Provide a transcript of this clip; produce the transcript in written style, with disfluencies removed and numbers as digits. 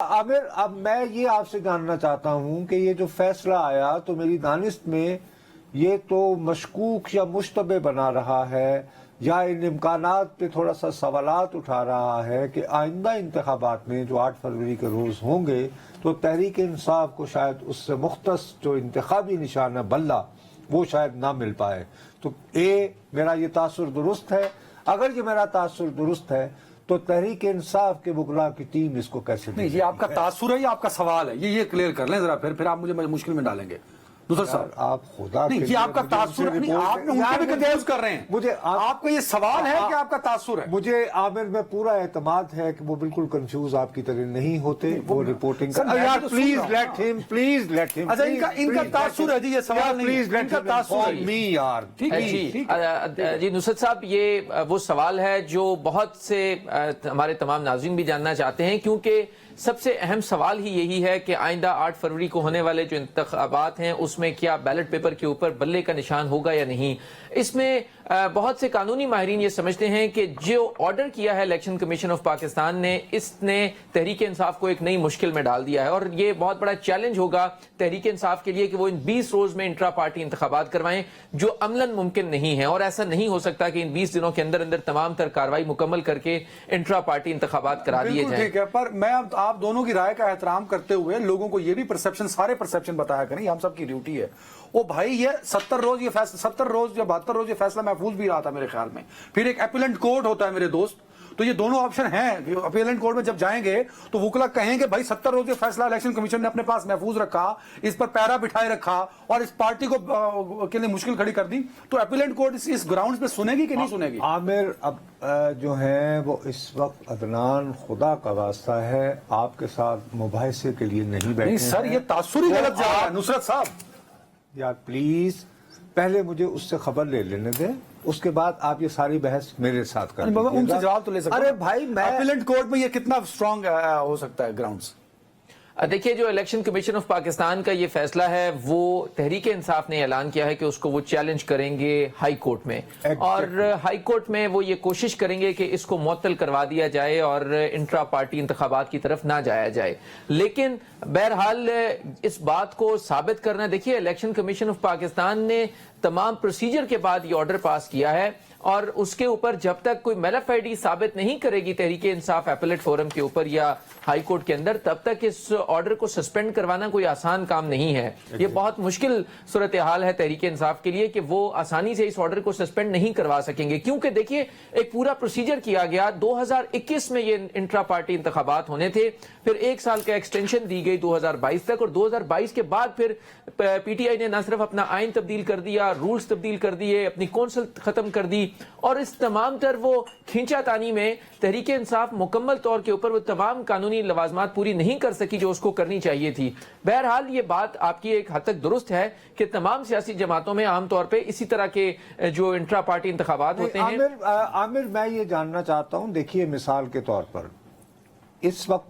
आमिर, अब मैं ये आपसे जानना चाहता हूं कि ये जो फैसला आया तो मेरी दानिश में ये तो मशकूक या मुश्तबे बना रहा है या इन इम्कानात पे थोड़ा सा सवालात उठा रहा है कि आइंदा इंतखाबात में जो 8 फरवरी के रोज़ होंगे तो तहरीक इंसाफ को शायद उससे मुख्तस जो इंतखाबी निशान है बल्ला वो शायद ना मिल पाए। तो मेरा ये तासुर दुरुस्त है? अगर ये मेरा तासुर दुरुस्त है तो तहरीक इंसाफ के बुगला की टीम इसको कैसे नहीं, ये आपका तासुर है या आपका सवाल है? ये क्लियर कर लें जरा, फिर आप मुझे मुश्किल में डालेंगे। दूसरा साहब, आप खुदा नहीं, ये आपका तासुर है, आप उनके भी तजव्वुज़ कर रहे हैं। मुझे आपको ये सवाल है कि आपका तासुर है? मुझे आमिर में पूरा एतमाद है कि वो बिल्कुल कंफ्यूज आपकी तरह नहीं होते। वो रिपोर्टिंग यार प्लीज लेट हिम। अच्छा, इनका तासुर है जी, ये सवाल नहीं, प्लीज लेट इनका तासुर है मी यार। ठीक है जी नुसरत साहब, ये वो सवाल है जो बहुत से हमारे तमाम नाज़रीन भी जानना चाहते हैं, क्योंकि सबसे अहम सवाल ही यही है कि आइंदा 8 फरवरी को होने वाले जो इंतखाबात हैं उसमें क्या बैलेट पेपर के ऊपर बल्ले का निशान होगा या नहीं। इसमें बहुत से कानूनी माहिरीन ये समझते हैं कि जो ऑर्डर किया है इलेक्शन कमीशन ऑफ पाकिस्तान ने, इसने तहरीक इंसाफ को एक नई मुश्किल में डाल दिया है और ये बहुत बड़ा चैलेंज होगा तहरीक इंसाफ के लिए कि वो इन 20 रोज में इंट्रा पार्टी इंतखाबात करवाएं, जो अमलन मुमकिन नहीं है। और ऐसा नहीं हो सकता कि इन 20 दिनों के अंदर अंदर तमाम तर कार्रवाई मुकम्मल करके इंट्रा पार्टी इंतखाबात करा दिए जाएं। ठीक है, पर मैं आप दोनों की राय का एहतराम करते हुए लोगों को ये भी सारे परसेप्शन बताया करें, हम सब की ड्यूटी है। ओ भाई, ये 70 रोज या 72 रोज ये फैसला महफूज भी रहा था मेरे ख्याल में। फिर एक अपीलेंट कोर्ट होता है मेरे दोस्त, तो ये दोनों ऑप्शन हैं। अपीलेंट कोर्ट में जब जाएंगे तो वकला कहेंगे भाई 70 रोज ये फैसला इलेक्शन कमीशन ने अपने पास महफूज रखा, इस पर पैरा बिठाए रखा और इस पार्टी को के लिए मुश्किल खड़ी कर दी, तो अपीलेंट कोर्ट इस ग्राउंड पे सुनेगी कि नहीं सुनेगी? आमिर, अब जो है वो इस वक्त अदनान खुदा का वास्ता है आपके साथ मुबाहिसे के लिए नहीं बैठे। नहीं सर, ये तासुरी गलत जा रहा है नुसरत साहब। यार प्लीज पहले मुझे उससे खबर ले लेने दें, उसके बाद आप ये सारी बहस मेरे साथ करें। उनसे जवाब तो ले सकते। अरे भाई, मैं अपीलेंट कोर्ट में ये कितना स्ट्रांग हो सकता है ग्राउंड्स? देखिए, जो इलेक्शन कमीशन ऑफ पाकिस्तान का ये फैसला है वो तहरीक इंसाफ ने ऐलान किया है कि उसको वो चैलेंज करेंगे हाई कोर्ट में, और हाई कोर्ट में वो ये कोशिश करेंगे कि इसको मुअत्तल करवा दिया जाए और इंट्रा पार्टी इंतखाबात की तरफ ना जाया जाए। लेकिन बहरहाल इस बात को साबित करना, देखिए इलेक्शन कमीशन ऑफ पाकिस्तान ने तमाम प्रोसीजर के बाद ये ऑर्डर पास किया है और उसके ऊपर जब तक कोई मेलाफाइडी साबित नहीं करेगी तहरीक इंसाफ एपेलेट फोरम के ऊपर या हाई कोर्ट के अंदर, तब तक इस ऑर्डर को सस्पेंड करवाना कोई आसान काम नहीं है। ये बहुत मुश्किल सूरत हाल है तहरीक इंसाफ के लिए कि वो आसानी से इस ऑर्डर को सस्पेंड नहीं करवा सकेंगे, क्योंकि देखिए एक पूरा प्रोसीजर किया गया। 2021 में ये इंट्रा पार्टी इंतखाबात होने थे, फिर 1 साल का एक्सटेंशन दी गई 2022 तक, और 2022 के बाद फिर पीटीआई ने न सिर्फ अपना आइन तब्दील कर दिया, रूल्स तब्दील कर दिए, अपनी कौंसिल खत्म कर दी, और इस तमाम तर वो खींचातानी में तहरीक इंसाफ मुकम्मल तौर के ऊपर वो तमाम कानूनी लवाजमात पूरी नहीं कर सकी जो उसको करनी चाहिए थी। बहरहाल ये बात आपकी एक हद तक दुरुस्त है कि तमाम सियासी जमातों में आमतौर पे इसी तरह के जो इंट्रा पार्टी इंतखाबात होते हैं। आमिर, मैं ये जानना चाहता हूं, देखिए मिसाल के तौर पर इस वक्त